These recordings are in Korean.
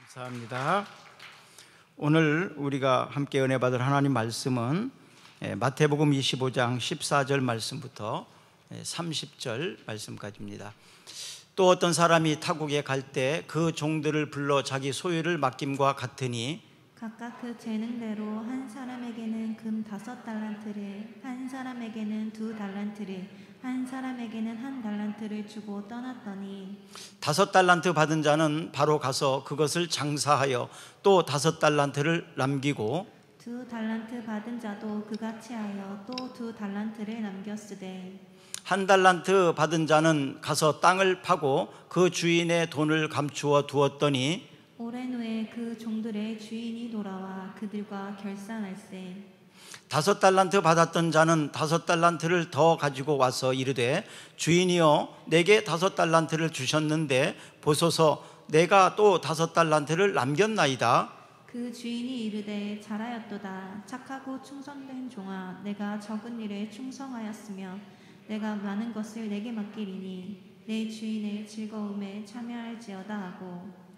감사합니다. 오늘 우리가 함께 은혜 받을 하나님 말씀은 마태복음 25장 14절 말씀부터 30절 말씀까지입니다. 또 어떤 사람이 타국에 갈 때 그 종들을 불러 자기 소유를 맡김과 같으니 각각 그 재능대로 한 사람에게는 금 5달란트를, 한 사람에게는 2달란트를, 한 사람에게는 1달란트를 주고 떠났더니 5달란트 받은 자는 바로 가서 그것을 장사하여 또 5달란트를 남기고 2달란트 받은 자도 그같이 하여 또 2달란트를 남겼으되 1달란트 받은 자는 가서 땅을 파고 그 주인의 돈을 감추어 두었더니 오랜 후에 그 종들의 주인이 돌아와 그들과 결산할세. 5달란트 받았던 자는 5달란트를 더 가지고 와서 이르되 주인이여 내게 5달란트를 주셨는데 보소서 내가 또 5달란트를 남겼나이다. 그 주인이 이르되 잘하였도다. 착하고 충성된 종아, 내가 적은 일에 충성하였으며 내가 많은 것을 내게 맡기리니 내 주인의 즐거움에 참여할지어다 하고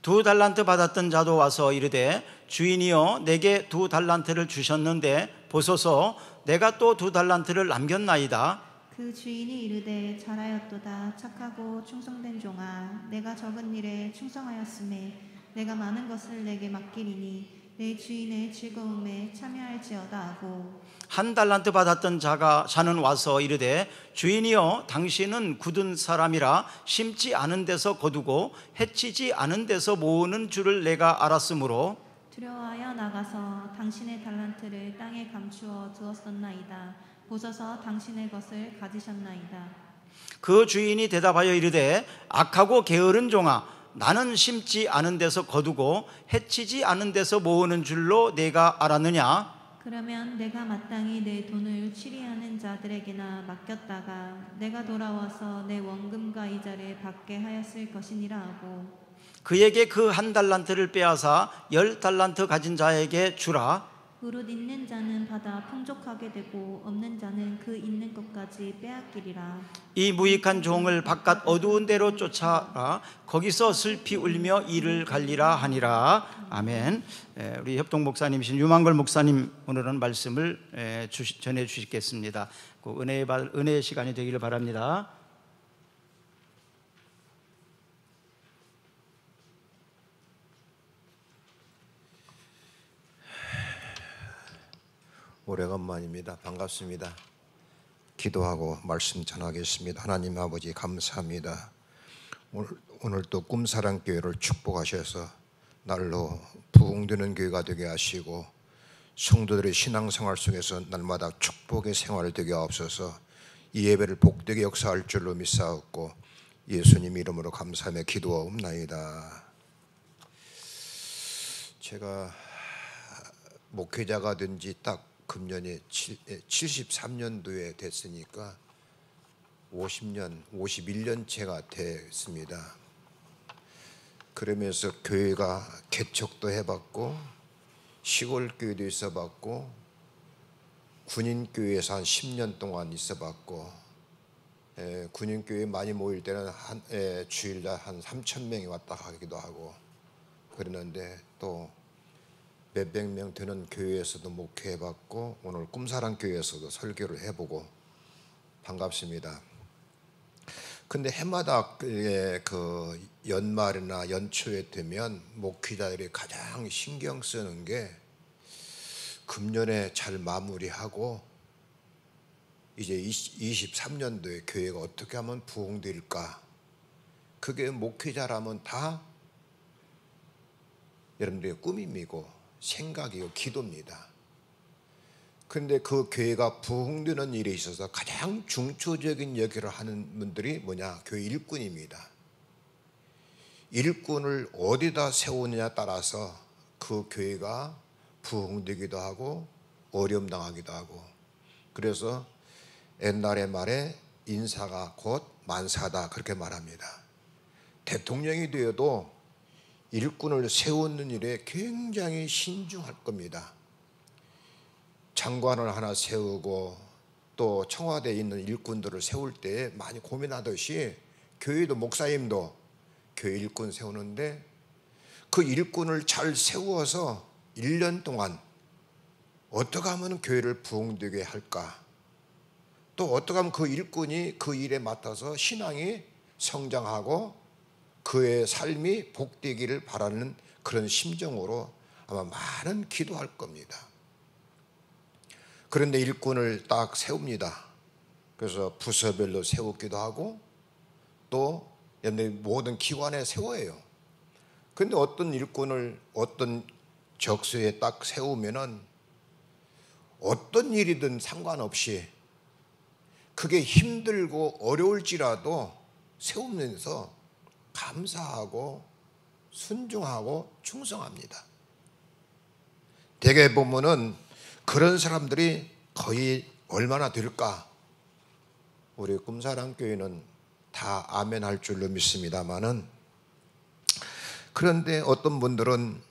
2달란트 받았던 자도 와서 이르되 주인이여 내게 2달란트를 주셨는데 보소서 내가 또 2달란트를 남겼나이다. 그 주인이 이르되 잘하였도다. 착하고 충성된 종아, 내가 적은 일에 충성하였음에 내가 많은 것을 내게 맡기리니 내 주인의 즐거움에 참여할지어다 하고 1달란트 받았던 자는 와서 이르되 주인이여 당신은 굳은 사람이라 심지 않은 데서 거두고 해치지 않은 데서 모으는 줄을 내가 알았으므로 두려워하여 나가서 당신의 달란트를 땅에 감추어 두었었나이다. 보소서 당신의 것을 가지셨나이다. 그 주인이 대답하여 이르되 악하고 게으른 종아 나는 심지 않은 데서 거두고 해치지 않은 데서 모으는 줄로 내가 알았느냐. 그러면 내가 마땅히 내 돈을 취리하는 자들에게나 맡겼다가 내가 돌아와서 내 원금과 이자를 받게 하였을 것이니라 하고 그에게 그 1달란트를 빼앗아 10달란트 가진 자에게 주라. 무릇 있는 자는 받아 풍족하게 되고 없는 자는 그 있는 것까지 빼앗기리라. 이 무익한 종을 바깥 어두운 데로 쫓아라. 거기서 슬피 울며 이를 갈리라 하니라. 아멘. 우리 협동 목사님이신 유만걸 목사님 오늘은 말씀을 전해 주시겠습니다. 은혜의 시간이 되기를 바랍니다. 오래간만입니다. 반갑습니다. 기도하고 말씀 전하겠습니다. 하나님 아버지 감사합니다. 오늘 또 꿈사랑교회를 축복하셔서 날로 부흥되는 교회가 되게 하시고 성도들의 신앙생활 속에서 날마다 축복의 생활이 되게 하옵소서. 이 예배를 복되게 역사할 줄로 믿사옵고 예수님 이름으로 감사하며 기도하옵나이다. 제가 목회자가 된 지 딱 금년에 73년도에 됐으니까 51년째가 됐습니다. 그러면서 교회가 개척도 해봤고 시골교회도 있어봤고 군인교회에서 한 10년 동안 있어봤고 군인교회 많이 모일 때는 주일날 한 3,000명이 왔다 가기도 하고 그러는데 또 몇백 명 되는 교회에서도 목회해봤고 오늘 꿈사랑교회에서도 설교를 해보고 반갑습니다. 근데 해마다 그 연말이나 연초에 되면 목회자들이 가장 신경 쓰는 게 금년에 잘 마무리하고 이제 23년도에 교회가 어떻게 하면 부흥될까. 그게 목회자라면 다 여러분들의 꿈이고 생각이고 기도입니다. 그런데 그 교회가 부흥되는 일에 있어서 가장 중초적인 역할을 하는 분들이 뭐냐? 교회 일꾼입니다. 일꾼을 어디다 세우느냐에 따라서 그 교회가 부흥되기도 하고 어려움 당하기도 하고 그래서 옛날의 말에 인사가 곧 만사다 그렇게 말합니다. 대통령이 되어도 일꾼을 세우는 일에 굉장히 신중할 겁니다. 장관을 하나 세우고 또 청와대에 있는 일꾼들을 세울 때 많이 고민하듯이 교회도 목사님도 교회 일꾼 세우는데 그 일꾼을 잘 세워서 1년 동안 어떻게 하면 교회를 부흥되게 할까? 또 어떻게 하면 그 일꾼이 그 일에 맡아서 신앙이 성장하고 그의 삶이 복되기를 바라는 그런 심정으로 아마 많은 기도할 겁니다. 그런데 일꾼을 딱 세웁니다. 그래서 부서별로 세우기도 하고 또 모든 기관에 세워요. 그런데 어떤 일꾼을 어떤 적소에 딱 세우면은 어떤 일이든 상관없이 그게 힘들고 어려울지라도 세우면서 감사하고 순종하고 충성합니다. 대개 보면은 그런 사람들이 거의 얼마나 될까? 우리 꿈사랑교회는 다 아멘 할 줄로 믿습니다만은, 그런데 어떤 분들은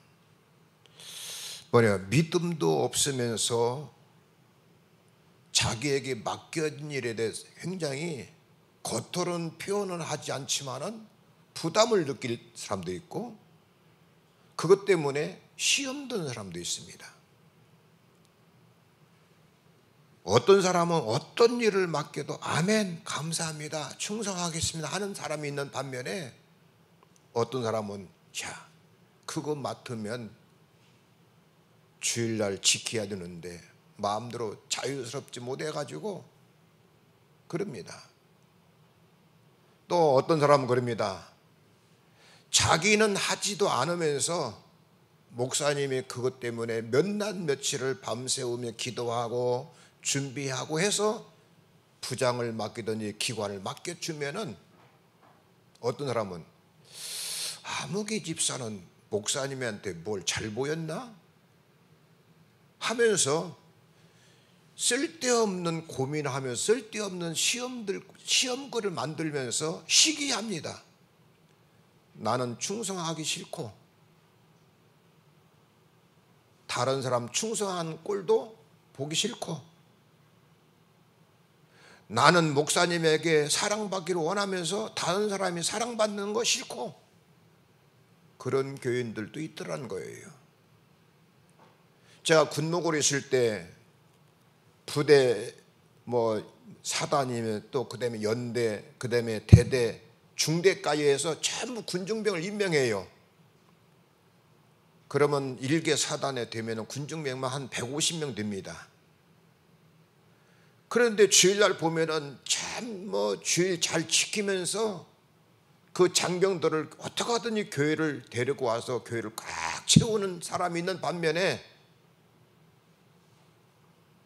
믿음도 없으면서 자기에게 맡겨진 일에 대해서 굉장히 겉으로는 표현은 하지 않지만은 부담을 느낄 사람도 있고, 그것 때문에 시험 드는 사람도 있습니다. 어떤 사람은 어떤 일을 맡겨도 아멘, 감사합니다, 충성하겠습니다 하는 사람이 있는 반면에, 어떤 사람은 자, 그거 맡으면 주일날 지켜야 되는데 마음대로 자유스럽지 못해가지고 그럽니다. 또 어떤 사람은 그럽니다. 자기는 하지도 않으면서 목사님이 그것 때문에 몇 낮 며칠을 밤새우며 기도하고 준비하고 해서 부장을 맡기든지 기관을 맡겨주면은, 어떤 사람은 아무개 집사는 목사님한테 뭘 잘 보였나? 하면서 쓸데없는 고민하면서 쓸데없는 시험거를 만들면서 시기합니다. 나는 충성하기 싫고 다른 사람 충성하는 꼴도 보기 싫고, 나는 목사님에게 사랑받기를 원하면서 다른 사람이 사랑받는 거 싫고, 그런 교인들도 있더라는 거예요. 제가 군목으로 있을 때 부대 사단이면 또 그다음에 연대, 그다음에 대대, 중대까지 해서 전부 군중병을 임명해요. 그러면 1개 사단에 되면 군중병만 한 150명 됩니다. 그런데 주일날 보면은 참 주일 잘 지키면서 그 장병들을 어떻게 하든지 교회를 데리고 와서 교회를 꽉 채우는 사람이 있는 반면에,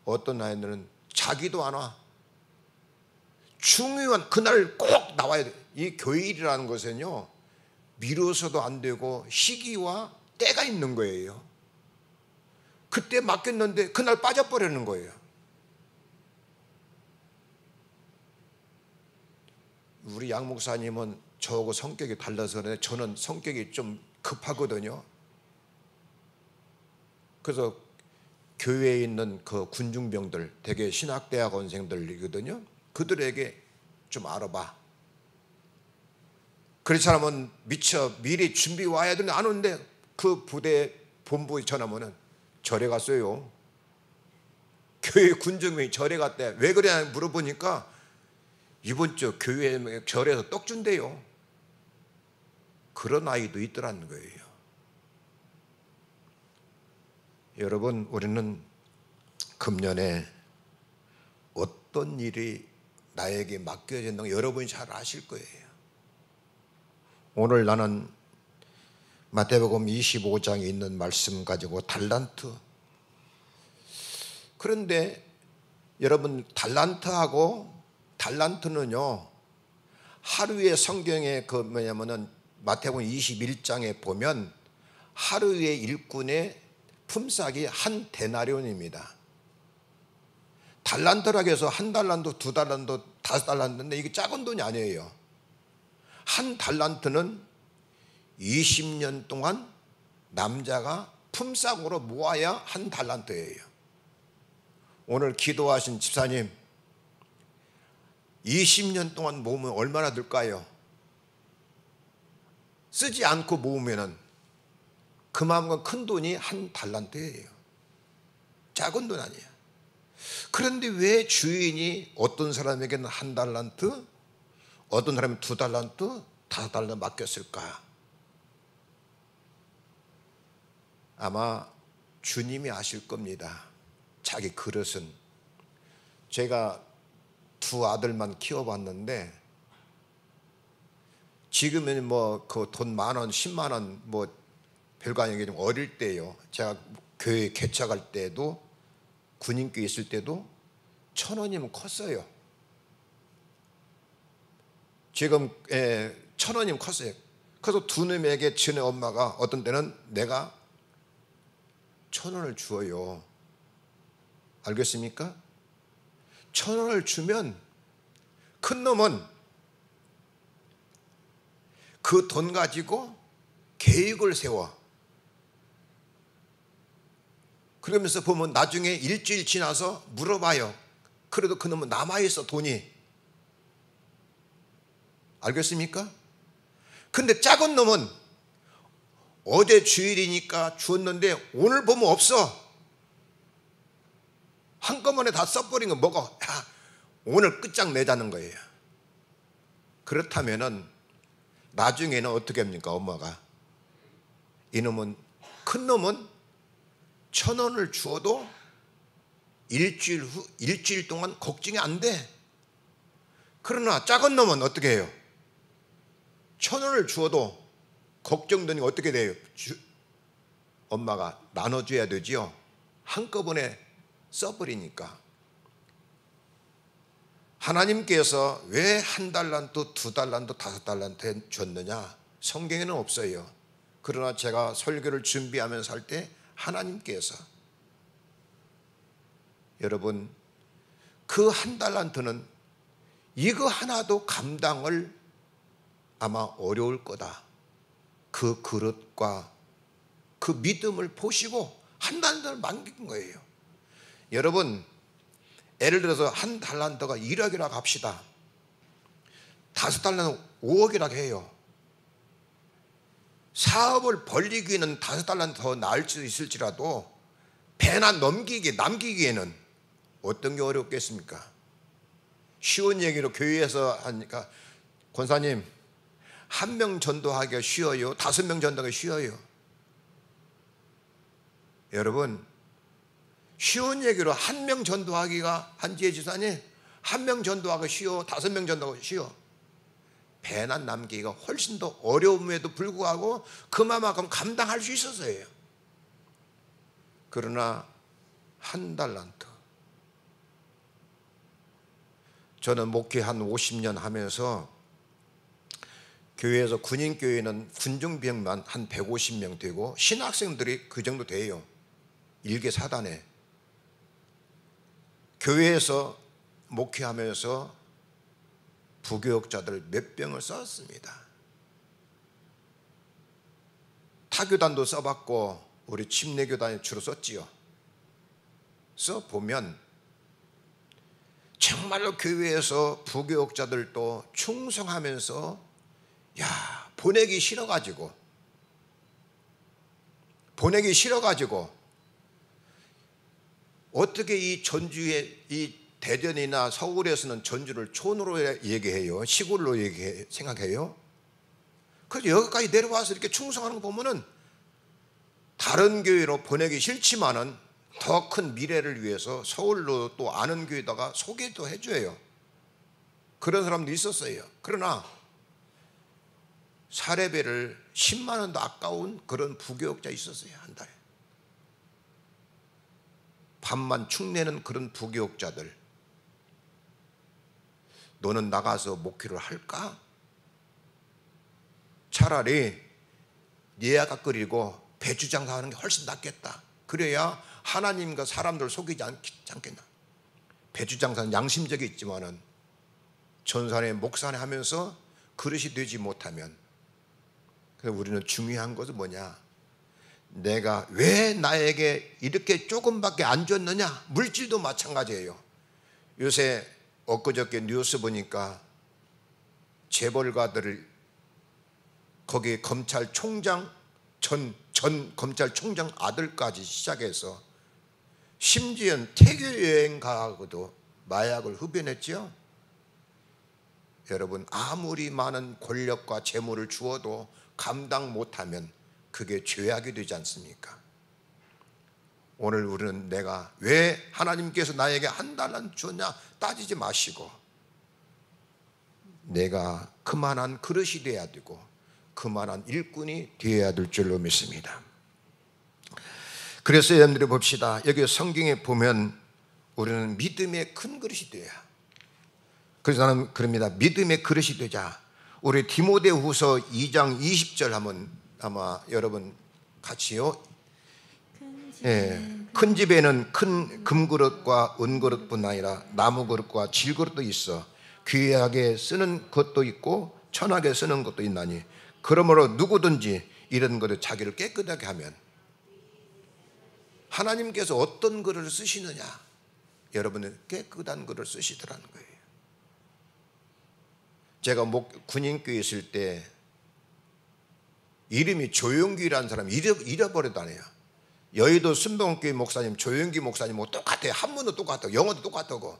어떤 아이들은 자기도 안 와. 중요한 그날 꼭 나와야 돼. 이 교회일이라는 것은요, 미뤄서도 안 되고 시기와 때가 있는 거예요. 그때 맡겼는데 그날 빠져버리는 거예요. 우리 양 목사님은 저하고 성격이 달라서 그래. 저는 성격이 좀 급하거든요. 그래서 교회에 있는 그 군중병들, 대개 신학대학원생들이거든요. 그들에게 좀 알아봐. 그렇지 않으면 미리 준비 와야 되는데 안 오는데, 그 부대 본부에 전화하면은 절에 갔어요. 교회 군중병이 절에 갔대. 왜 그래 물어보니까 이번 주 교회 절에서 떡 준대요. 그런 아이도 있더라는 거예요. 여러분, 우리는 금년에 어떤 일이 나에게 맡겨졌는가 여러분이 잘 아실 거예요. 오늘 나는 마태복음 25장에 있는 말씀 가지고 달란트. 그런데 여러분, 달란트는요, 하루에 성경에 마태복음 21장에 보면 하루의 일꾼의 품삯이 한 데나리온입니다. 달란트라고 해서 한 달란트, 두 달란트, 5달란트인데 이게 작은 돈이 아니에요. 한 달란트는 20년 동안 남자가 품삯으로 모아야 한 달란트예요. 오늘 기도하신 집사님, 20년 동안 모으면 얼마나 들까요? 쓰지 않고 모으면은 그만큼 큰 돈이 한 달란트예요. 작은 돈 아니에요. 그런데 왜 주인이 어떤 사람에게는 한 달란트, 어떤 사람은 2달란트, 5달란트 맡겼을까? 아마 주님이 아실 겁니다. 자기 그릇은. 제가 2 아들만 키워봤는데 지금은 뭐 그 돈 10,000원, 100,000원 뭐 별거 아니게 좀 어릴 때요. 제가 교회 개척할 때도 군인교회 있을 때도 1,000원이면 컸어요. 지금 1,000원이면 컸어요. 그래서 2 놈에게 지네 엄마가 어떤 때는 내가 1,000원을 주어요. 알겠습니까? 1,000원을 주면 큰 놈은 그 돈 가지고 계획을 세워. 그러면서 보면 나중에 일주일 지나서 물어봐요. 그래도 그 놈은 남아있어, 돈이. 알겠습니까? 근데 작은 놈은 어제 주일이니까 주었는데 오늘 보면 없어. 한꺼번에 다 써버린 거 먹어. 야, 오늘 끝장내자는 거예요. 그렇다면은 나중에는 어떻게 합니까? 엄마가 이놈은, 큰 놈은 1,000원을 주어도 일주일 동안 걱정이 안 돼. 그러나 작은 놈은 어떻게 해요? 1,000원을 주어도 걱정되니 어떻게 돼요? 엄마가 나눠줘야 되지요. 한꺼번에 써버리니까. 하나님께서 왜 1달란트, 2달란트, 5달란트 줬느냐? 성경에는 없어요. 그러나 제가 설교를 준비하면서 할 때 하나님께서, 여러분, 그 1달란트는 이거 하나도 감당을 아마 어려울 거다. 그 그릇과 그 믿음을 보시고 1달란트를 맡긴 거예요. 여러분, 예를 들어서 1달란트가 1억이라고 합시다. 5달란트는 5억이라고 해요. 사업을 벌리기에는 5달란트 더 나을 수 있을지라도 배나 남기기에는 어떤 게 어렵겠습니까? 쉬운 얘기로 교회에서 하니까, 권사님, 1명 전도하기가 쉬워요? 5명 전도하기가 쉬워요? 여러분, 쉬운 얘기로 1명 전도하기가, 한지혜 지사님, 1명 전도하기가 쉬워? 5명 전도하기가 쉬워? 배나 남기기가 훨씬 더 어려움에도 불구하고 그만큼 감당할 수 있었어요. 그러나 1달란트. 저는 목회 한 50년 하면서 교회에서, 군인교회는 군중병만 한 150명 되고 신학생들이 그 정도 돼요. 일개 사단에. 교회에서 목회하면서 부교역자들 몇 병을 썼습니다. 타교단도 써봤고 우리 침례교단에 주로 썼지요. 써보면 정말로 교회에서 부교역자들도 충성하면서, 야, 보내기 싫어가지고 어떻게 이 전주에, 이 대전이나 서울에서는 전주를 촌으로 얘기해요? 시골로 생각해요? 그래서 여기까지 내려와서 이렇게 충성하는 거 보면은 다른 교회로 보내기 싫지만은 더 큰 미래를 위해서 서울로 또 아는 교회다가 소개도 해줘요. 그런 사람도 있었어요. 그러나 사례비를 10만 원도 아까운 그런 부교역자 있었어요. 한 달에 밥만 축내는 그런 부교역자들. 너는 나가서 목회를 할까? 차라리 니아가 끓이고 배추 장사하는 게 훨씬 낫겠다. 그래야 하나님과 사람들 속이지 않겠나. 배추 장사는 양심적이 있지만은 전산에 목산에 하면서 그릇이 되지 못하면, 그래서 우리는 중요한 것은 뭐냐? 내가 왜 나에게 이렇게 조금밖에 안 줬느냐? 물질도 마찬가지예요. 요새 엊그저께 뉴스 보니까 재벌가들을, 거기 검찰총장 전 전 검찰총장 아들까지 시작해서 심지어 태교 여행 가고도 마약을 흡연했죠. 여러분, 아무리 많은 권력과 재물을 주어도 감당 못하면 그게 죄악이 되지 않습니까? 오늘 우리는 내가 왜 하나님께서 나에게 한 달란트 줬냐 따지지 마시고, 내가 그만한 그릇이 되어야 되고 그만한 일꾼이 되어야 될 줄로 믿습니다. 그래서 여러분들이 봅시다. 여기 성경에 보면 우리는 믿음의 큰 그릇이 돼야. 그래서 나는 그럽니다. 믿음의 그릇이 되자. 우리 디모데후서 2장 20절 한번 아마 여러분 같이요. 큰 집에는 큰 금그릇과 은그릇뿐 아니라 나무그릇과 질그릇도 있어 귀하게 쓰는 것도 있고 천하게 쓰는 것도 있나니 그러므로 누구든지 이런 것을 자기를 깨끗하게 하면, 하나님께서 어떤 그릇을 쓰시느냐, 여러분은 깨끗한 그릇을 쓰시더라는 거예요. 제가 군인교회 있을 때 이름이 조용기라는 사람이 잃어버렸다네요. 여의도 순복음교회 목사님 조용기 목사님하고 똑같아요. 한문도 똑같아요. 영어도 똑같고.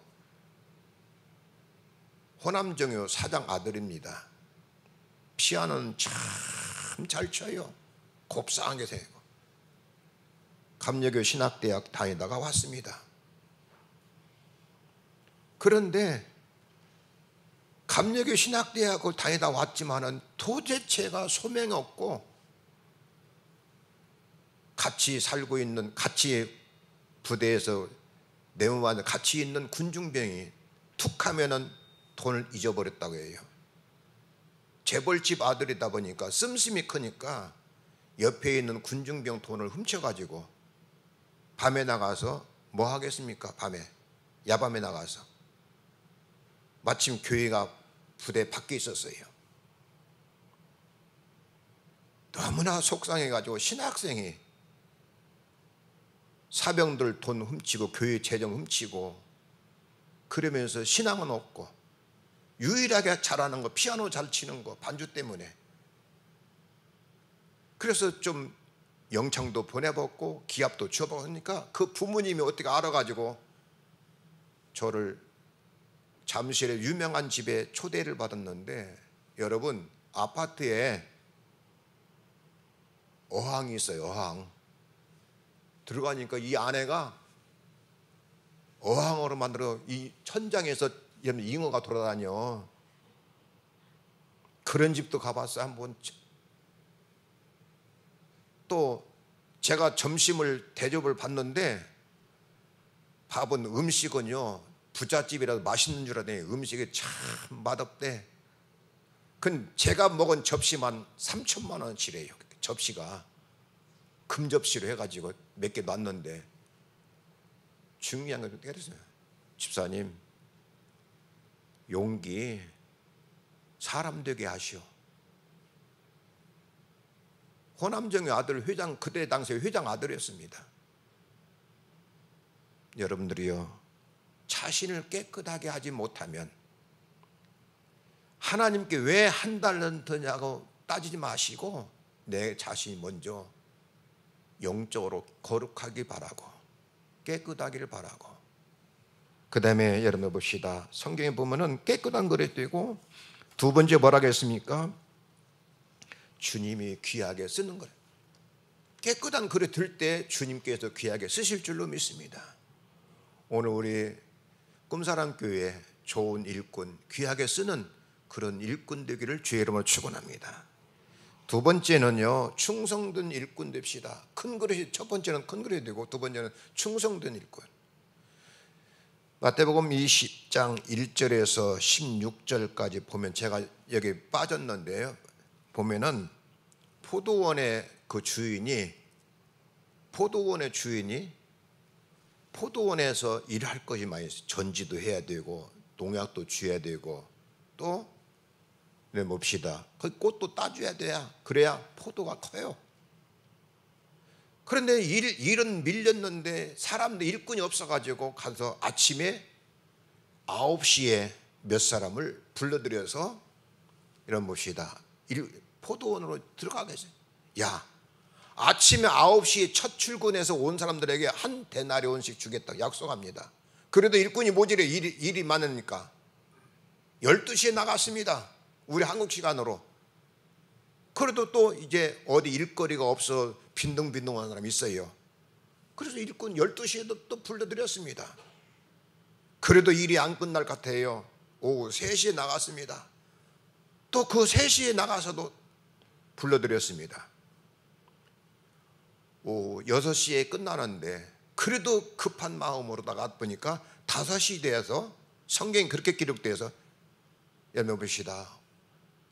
호남정교 사장 아들입니다. 피아노는 참 잘 쳐요. 곱상하게 되고. 감리교 신학대학 다니다가 왔습니다. 그런데 감리교 신학대학을 다니다 왔지만은 도대체가 소명이 없고, 같이 살고 있는, 같이 부대에서 내무반에 같이 있는 군중병이 툭 하면은 돈을 잊어버렸다고 해요. 재벌집 아들이다 보니까 씀씀이 크니까 옆에 있는 군중병 돈을 훔쳐가지고 밤에 나가서 뭐 하겠습니까? 밤에 야밤에 나가서, 마침 교회가 부대 밖에 있었어요. 너무나 속상해가지고 신학생이 사병들 돈 훔치고 교회 재정 훔치고 그러면서 신앙은 없고, 유일하게 잘하는 거 피아노 잘 치는 거 반주 때문에. 그래서 좀 영창도 보내봤고 기합도 줘보니까 그 부모님이 어떻게 알아가지고 저를 잠실의 유명한 집에 초대를 받았는데, 여러분 아파트에 어항이 있어요. 어항. 들어가니까 이 아내가 어항으로 만들어 이 천장에서 잉어가 돌아다녀. 그런 집도 가봤어요. 한번. 또 제가 점심을 대접을 받는데 밥은 음식은요 부잣집이라도 맛있는 줄 알았더니 음식이 참 맛없대. 그 제가 먹은 접시만 3천만 원치래요. 접시가 금접시로 해가지고 몇 개 놨는데, 중요한 건 어떻게 그랬어요? 집사님, 용기 사람 되게 하시오. 호남정의 아들 회장, 그때 당시에 회장 아들이었습니다. 여러분들이요, 자신을 깨끗하게 하지 못하면 하나님께 왜 한 달란트냐고 따지지 마시고 내 자신이 먼저 영적으로 거룩하기 바라고 깨끗하기를 바라고, 그 다음에 여러분 봅시다. 성경에 보면은 깨끗한 그릇 되고, 두 번째 뭐라고 했습니까? 주님이 귀하게 쓰는 거예요. 깨끗한 그릇 들 때 주님께서 귀하게 쓰실 줄로 믿습니다. 오늘 우리 꿈사랑교회 좋은 일꾼, 귀하게 쓰는 그런 일꾼 되기를 주의 이름으로 축원합니다. 두 번째는요, 충성된 일꾼 됩시다. 큰 그릇이, 첫 번째는 큰 그릇이 되고 두 번째는 충성된 일꾼. 마태복음 20장 1절에서 16절까지 보면, 제가 여기 빠졌는데요, 보면은 포도원의 주인이 포도원에서 일할 것이 많이 있어요. 전지도 해야 되고 농약도 줘야 되고, 또 봅시다, 그 꽃도 따줘야 돼야, 그래야 포도가 커요. 그런데 일은 밀렸는데 사람들 일꾼이 없어가지고 가서 아침에 9시에 몇 사람을 불러들여서 이런 봅시다, 포도원으로 들어가겠어요. 야, 아침에 9시에 첫 출근해서 온 사람들에게 한 데나리온씩 주겠다고 약속합니다. 그래도 일꾼이 모자라 일이 많으니까 12시에 나갔습니다. 우리 한국 시간으로. 그래도 또 이제 어디 일거리가 없어 빈둥빈둥하는 사람이 있어요. 그래서 일꾼 12시에도 또 불러드렸습니다. 그래도 일이 안 끝날 것 같아요. 오후 3시에 나갔습니다. 또 그 3시에 나가서도 불러드렸습니다. 오후 6시에 끝나는데 그래도 급한 마음으로 나가보니까 5시 돼서 성경이 그렇게 기록되어서 여러분 봅시다.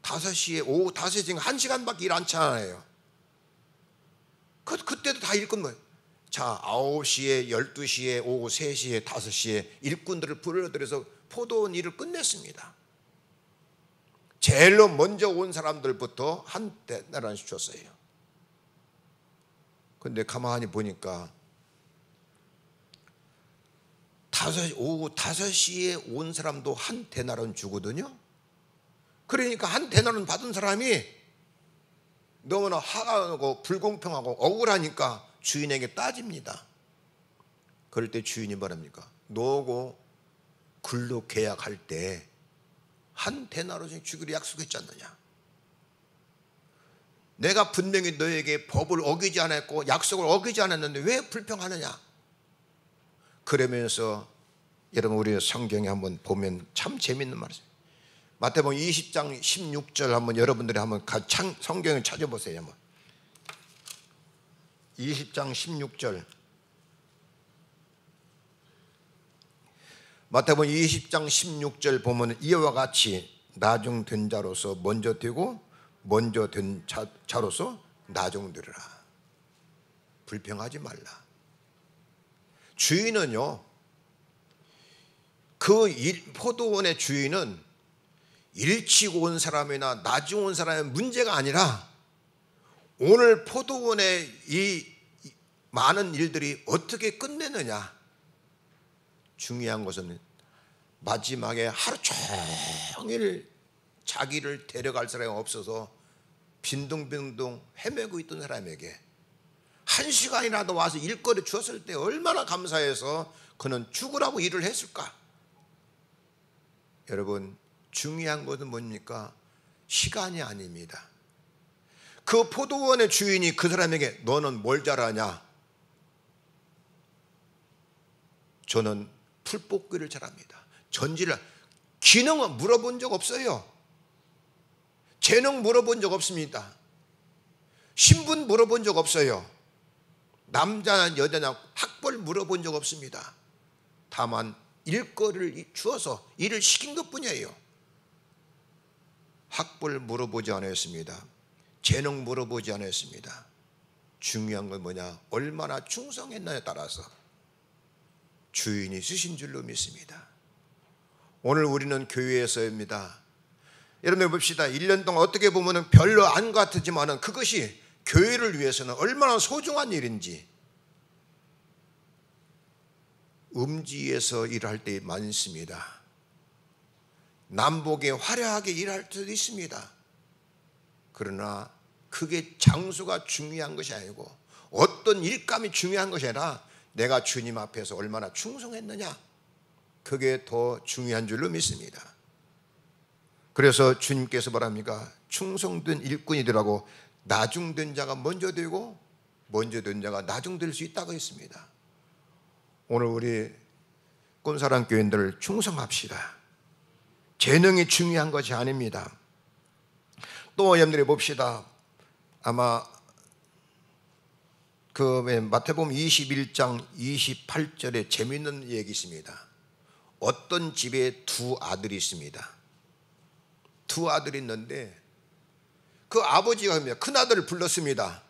5시에 오후 5시에 지금 1시간밖에 일 안 차잖아요. 그때도 다 일꾼 뭐예요? 자, 9시에 12시에 오후 3시에 5시에 일꾼들을 불러들여서 포도원 일을 끝냈습니다. 제일로 먼저 온 사람들부터 한 데나리온씩 줬어요. 근데 가만히 보니까 오후 5시에 온 사람도 한 데나리온 주거든요. 그러니까 한 데나리온 받은 사람이 너무나 화가 나고 불공평하고 억울하니까 주인에게 따집니다. 그럴 때 주인이 말합니까? 너하고 근로 계약할 때 한 데나리온씩 주기로 약속했지 않느냐? 내가 분명히 너에게 법을 어기지 않았고 약속을 어기지 않았는데 왜 불평하느냐? 그러면서 여러분 우리 성경에 한번 보면 참 재밌는 말이에요. 마태복음 20장 16절 한번 여러분들이 한번 성경을 찾아보세요. 한번. 20장 16절. 마태복음 20장 16절 보면 이와 같이 나중된 자로서 먼저 되고 먼저 된 자로서 나중되리라. 불평하지 말라. 주인은요, 포도원의 주인은 일찍 온 사람이나 나중 온 사람의 문제가 아니라 오늘 포도원의 이 많은 일들이 어떻게 끝내느냐. 중요한 것은 마지막에 하루 종일 자기를 데려갈 사람이 없어서 빈둥빈둥 헤매고 있던 사람에게 1시간이라도 와서 일거리 주었을 때 얼마나 감사해서 그는 죽으라고 일을 했을까? 여러분, 중요한 것은 뭡니까? 시간이 아닙니다. 그 포도원의 주인이 그 사람에게 너는 뭘 잘하냐? 저는 풀 뽑기를 잘합니다. 전지를 기능은 물어본 적 없어요. 재능 물어본 적 없습니다. 신분 물어본 적 없어요. 남자냐 여자냐 학벌 물어본 적 없습니다. 다만 일거리를 주어서 일을 시킨 것뿐이에요. 학벌 물어보지 않았습니다. 재능 물어보지 않았습니다. 중요한 건 뭐냐? 얼마나 충성했냐에 따라서 주인이 쓰신 줄로 믿습니다. 오늘 우리는 교회에서입니다. 여러분 봅시다. 1년 동안 어떻게 보면 별로 안 같지만 그것이 교회를 위해서는 얼마나 소중한 일인지. 음지에서 일할 때 많습니다. 남북에 화려하게 일할 때도 있습니다. 그러나 그게 장소가 중요한 것이 아니고 어떤 일감이 중요한 것이 아니라 내가 주님 앞에서 얼마나 충성했느냐, 그게 더 중요한 줄로 믿습니다. 그래서 주님께서 말합니까? 충성된 일꾼이 되라고 나중된 자가 먼저 되고 먼저 된 자가 나중될 수 있다고 했습니다. 오늘 우리 꼰사랑 교인들 충성합시다. 재능이 중요한 것이 아닙니다. 또 여러분들이 봅시다. 아마 마태복음 21장 28절에 재미있는 얘기 있습니다. 어떤 집에 두 아들이 있습니다. 두 아들이 있는데 그 아버지가 큰 아들을 불렀습니다.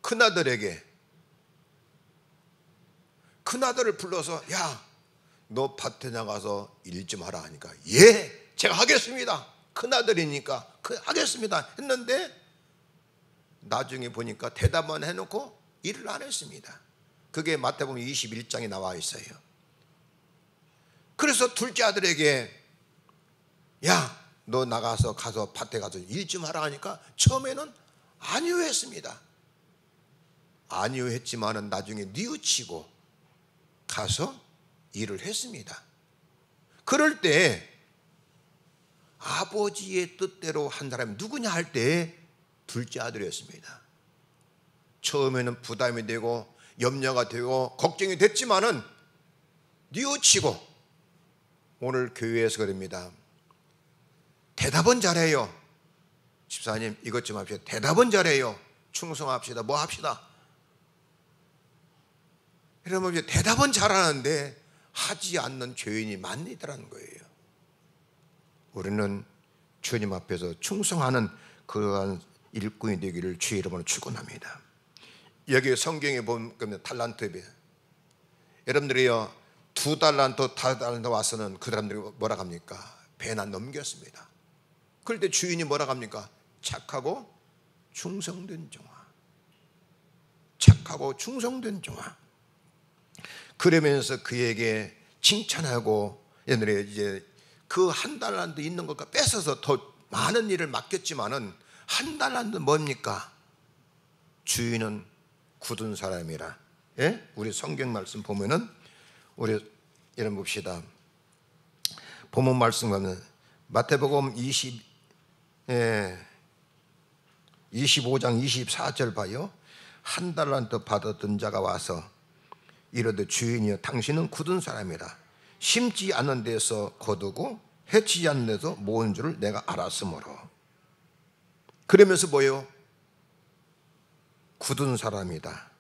큰 아들에게 큰 아들을 불러서 야, 너 밭에 나가서 일 좀 하라 하니까 예, 제가 하겠습니다. 큰 아들이니까 하겠습니다 했는데 나중에 보니까 대답만 해놓고 일을 안 했습니다. 그게 마태복음 21장에 나와 있어요. 그래서 둘째 아들에게 야, 너 가서 밭에 가서 일 좀 하라 하니까 처음에는 아니요 했습니다. 아니요 했지만은 나중에 뉘우치고 가서 일을 했습니다. 그럴 때 아버지의 뜻대로 한 사람이 누구냐 할 때 둘째 아들이었습니다. 처음에는 부담이 되고 염려가 되고 걱정이 됐지만은 뉘우치고 오늘 교회에서 그럽니다. 대답은 잘해요. 집사님 이것 좀 합시다. 대답은 잘해요. 충성합시다. 뭐 합시다. 이러면 대답은 잘하는데 하지 않는 죄인이 많이더라는 거예요. 우리는 주님 앞에서 충성하는 그러한 일꾼이 되기를 주의 이름으로 축원합니다. 여기 성경에 보면 달란트에 여러분들이요 2달란트, 5달란트 와서는 그 사람들이 뭐라 합니까? 배나 넘겼습니다. 그럴 때 주인이 뭐라 합니까? 착하고 충성된 종아. 착하고 충성된 종아. 그러면서 그에게 칭찬하고 옛날에 이제 그 1달란트 있는 것과 뺏어서 더 많은 일을 맡겼지만은 1달란트 뭡니까? 주인은 굳은 사람이라. 예? 우리 성경 말씀 보면은 우리 여러분 봅시다. 본문 말씀 가면 마태복음 25장 24절 봐요. 1달란트 받았던 자가 와서 이르되 주인이여 당신은 굳은 사람이라. 심지 않는 데서 거두고 해치지 않는 데서 모은 줄을 내가 알았으므로. 그러면서 뭐예요? 굳은 사람이다.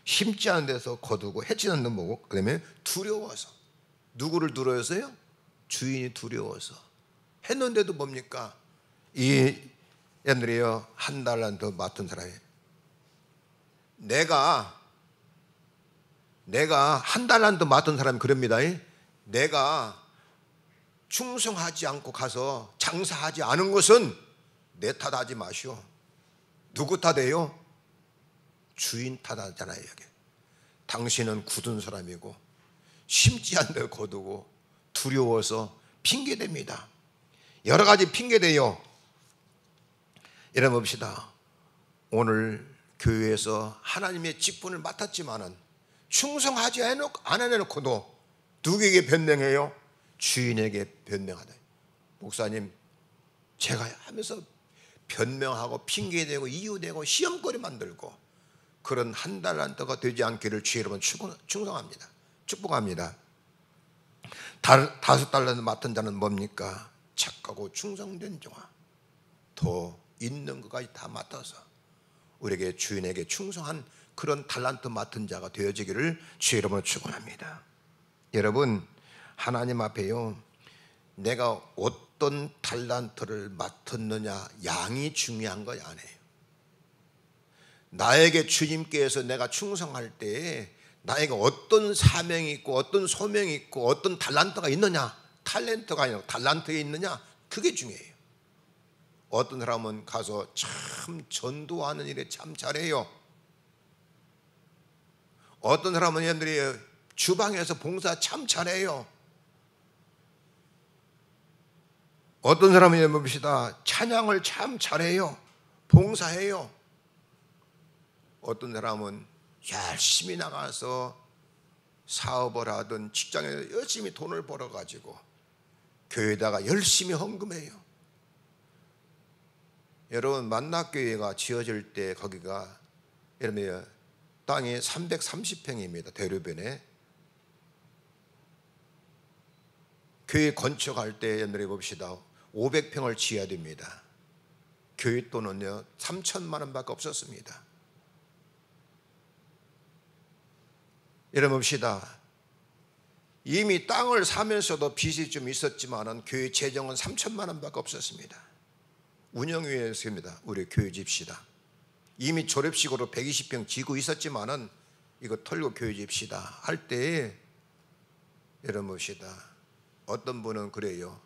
심지 않은 데서 거두고 해치지 않는 데서 뭐고? 그다음에 두려워서. 누구를 두려워서요? 주인이 두려워서. 했는데도 뭡니까? 이 애들이요 1달란트 맡은 사람이 내가 1달란트 맡은 사람이 그럽니다. 내가 충성하지 않고 가서 장사하지 않은 것은 내 탓하지 마시오. 누구 탓이에요? 주인 탓하잖아요. 여기. 당신은 굳은 사람이고 심지 않은 데 거두고 두려워서 핑계댑니다. 여러 가지 핑계대요. 여러분 봅시다. 오늘 교회에서 하나님의 직분을 맡았지만은 충성하지 안 해놓고도 누구에게 변명해요? 주인에게 변명하다. 목사님 제가 하면서 변명하고 핑계대고 이유대고 시험거리 만들고 그런 1달란트가 되지 않기를 주의 여러분 충성합니다. 축복합니다. 5달란트 맡은 자는 뭡니까? 착하고 충성된 종아. 더 있는 것까지 다 맡아서 우리에게 주인에게 충성한 그런 달란트 맡은 자가 되어지기를 주의 이름으로 축원합니다. 여러분 하나님 앞에요 내가 어떤 달란트를 맡았느냐 양이 중요한 거 아니에요. 나에게 주님께서 내가 충성할 때에 나에게 어떤 사명이 있고 어떤 소명이 있고 어떤 달란트가 있느냐, 탤런트가 아니라 달란트에 있느냐, 그게 중요해요. 어떤 사람은 가서 참 전도하는 일에 참 잘해요. 어떤 사람은 얘들이 주방에서 봉사 참 잘해요. 어떤 사람은 봅시다 찬양을 참 잘해요. 봉사해요. 어떤 사람은 열심히 나가서 사업을 하든 직장에서 열심히 돈을 벌어가지고 교회에다가 열심히 헌금해요. 여러분 만납교회가 지어질 때 거기가 여러분 땅이 330평입니다. 대로변에. 교회 건축할 때 옛날에 봅시다 500평을 지어야 됩니다. 교회 돈은요 3천만 원밖에 없었습니다. 여러분 봅시다. 이미 땅을 사면서도 빚이 좀 있었지만은 교회 재정은 3천만 원밖에 없었습니다. 운영위원회였습니다. 우리 교회 집시다. 이미 졸업식으로 120평 지고 있었지만은 이거 털고 교회 집시다 할 때에 여러분 봅시다. 어떤 분은 그래요.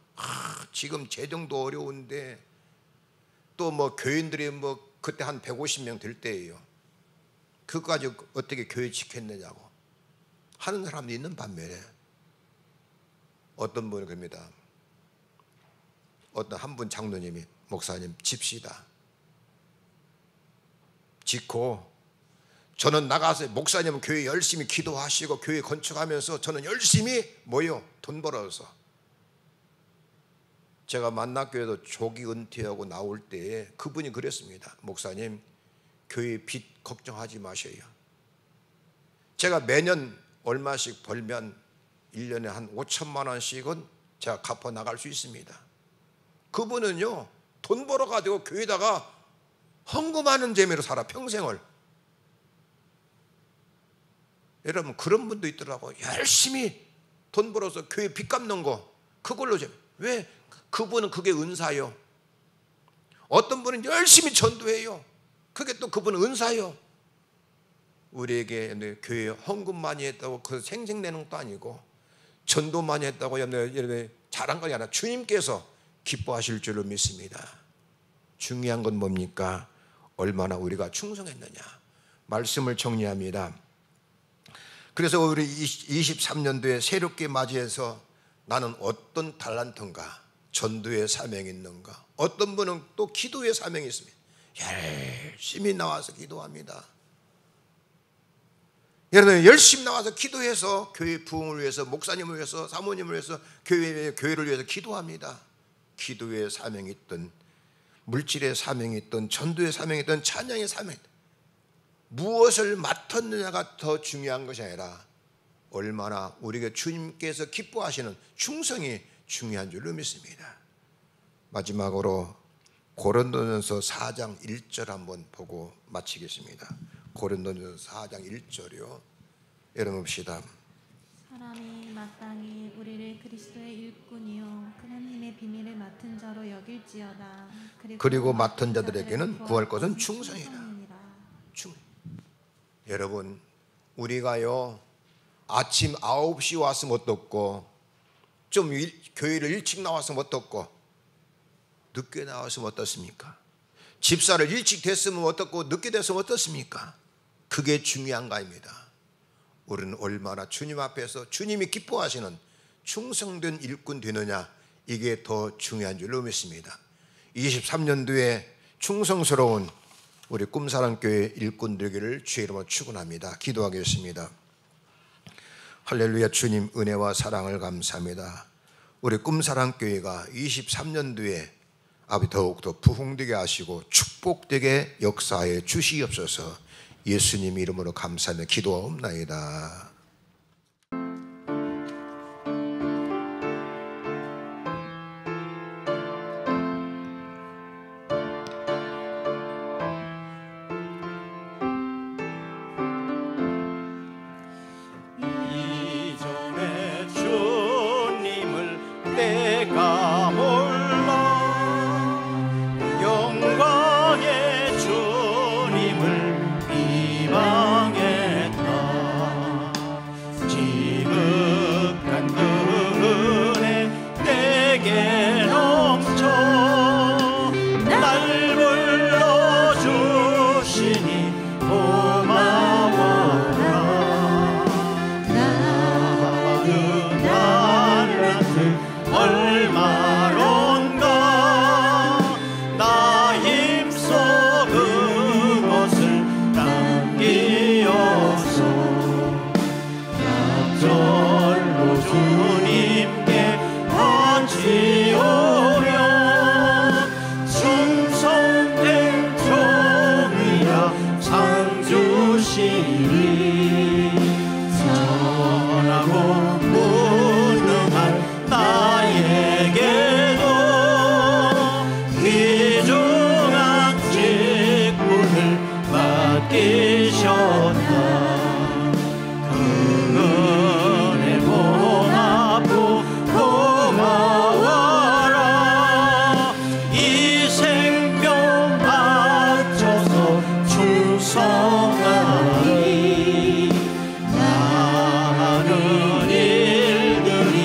지금 재정도 어려운데 또 뭐 교인들이 뭐 그때 한 150명 될 때예요. 그까지 어떻게 교회 지켰느냐고 하는 사람도 있는 반면에 어떤 분은 그럽니다. 어떤 한 분 장로님이 목사님 집시다. 짓고 저는 나가서 목사님은 교회 열심히 기도하시고 교회 건축하면서 저는 열심히 돈 벌어서. 제가 만나교회도 조기 은퇴하고 나올 때 그분이 그랬습니다. 목사님, 교회 빚 걱정하지 마셔요. 제가 매년 얼마씩 벌면 1년에 한 5천만 원씩은 제가 갚아 나갈 수 있습니다. 그분은요, 돈 벌어가지고 교회에다가 헌금하는 재미로 살아, 평생을. 여러분, 그런 분도 있더라고요. 열심히 돈 벌어서 교회 빚 갚는 거, 그걸로 왜? 그분은 그게 은사요. 어떤 분은 열심히 전도해요. 그게 또 그분은 은사요. 우리에게 교회에 헌금 많이 했다고 그 생색내는 것도 아니고, 전도 많이 했다고 잘한 건 아니라 주님께서 기뻐하실 줄로 믿습니다. 중요한 건 뭡니까? 얼마나 우리가 충성했느냐. 말씀을 정리합니다. 그래서 우리 23년도에 새롭게 맞이해서 나는 어떤 달란트인가, 전도의 사명이 있는가. 어떤 분은 또 기도의 사명이 있습니다. 열심히 나와서 기도합니다. 여러분, 열심히 나와서 기도해서 교회 부흥을 위해서, 목사님을 위해서, 사모님을 위해서, 교회를 위해서 기도합니다. 기도의 사명이 있든, 물질의 사명이 있든, 전도의 사명이 있든, 찬양의 사명이 있든, 무엇을 맡았느냐가 더 중요한 것이 아니라 얼마나 우리가 주님께서 기뻐하시는 충성이 중요한 줄로 믿습니다. 마지막으로 고린도전서 4장 1절 한번 보고 마치겠습니다. 고린도전서 4장 1절이요. 여러분 봅시다. 사람이 마땅히 우리를 그리스도의 일꾼이요 하나님의 비밀을 맡은 자로 여길지어다. 그리고 맡은 자들에게는 구할 것은 충성이라. 여러분, 우리가요 아침 9시 왔으면 어떻고, 좀 교회를 일찍 나왔으면 어떻고, 늦게 나왔으면 어떻습니까? 집사를 일찍 됐으면 어떻고, 늦게 됐으면 어떻습니까? 그게 중요한 거입니다. 우리는 얼마나 주님 앞에서 주님이 기뻐하시는 충성된 일꾼 되느냐, 이게 더 중요한 줄로 믿습니다. 23년도에 충성스러운 우리 꿈사랑교회 일꾼 되기를 주의 이름으로 축원합니다. 기도하겠습니다. 할렐루야. 주님 은혜와 사랑을 감사합니다. 우리 꿈사랑교회가 23년도에 아버지 더욱더 부흥되게 하시고 축복되게 역사해 주시옵소서. 예수님 이름으로 감사하며 기도하옵나이다. 이전에 주님을 내가 몰라 영광의 주님을 비방했다. 지극한 그 은혜 내게 넘쳐 날 불러주시니 고마워라. 나는 달란트 얼마론가 나 힘써 그것을 남기어서 약절로 주님께 바치오며 충성된 종이라 상 주시니 선하고 무능한 나에게도 귀중한 직분을 맡기셨다. 그 은혜 고맙고 고마워라. 이 생명 바쳐서 충성하니 나는 일들이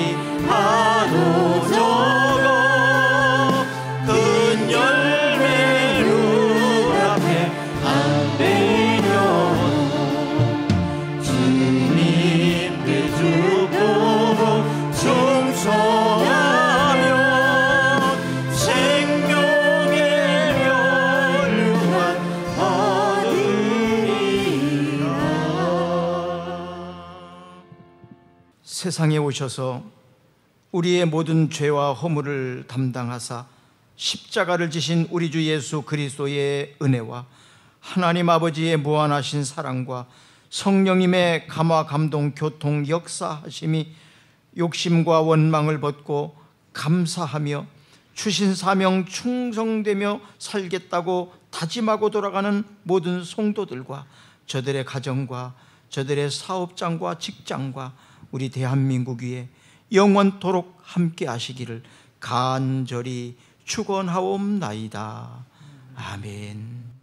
하도 적어 큰 열매를 앞에 안 되려고 주님께 죽도록 충성하며 생명의 멸류관 얻으리라. 세상에 오셔서 우리의 모든 죄와 허물을 담당하사 십자가를 지신 우리 주 예수 그리스도의 은혜와 하나님 아버지의 무한하신 사랑과 성령님의 감화 감동 교통 역사하심이 욕심과 원망을 벗고 감사하며 주신 사명 충성되며 살겠다고 다짐하고 돌아가는 모든 성도들과 저들의 가정과 저들의 사업장과 직장과 우리 대한민국 위에 영원토록 함께 하시기를 간절히 축원하옵나이다. 아멘.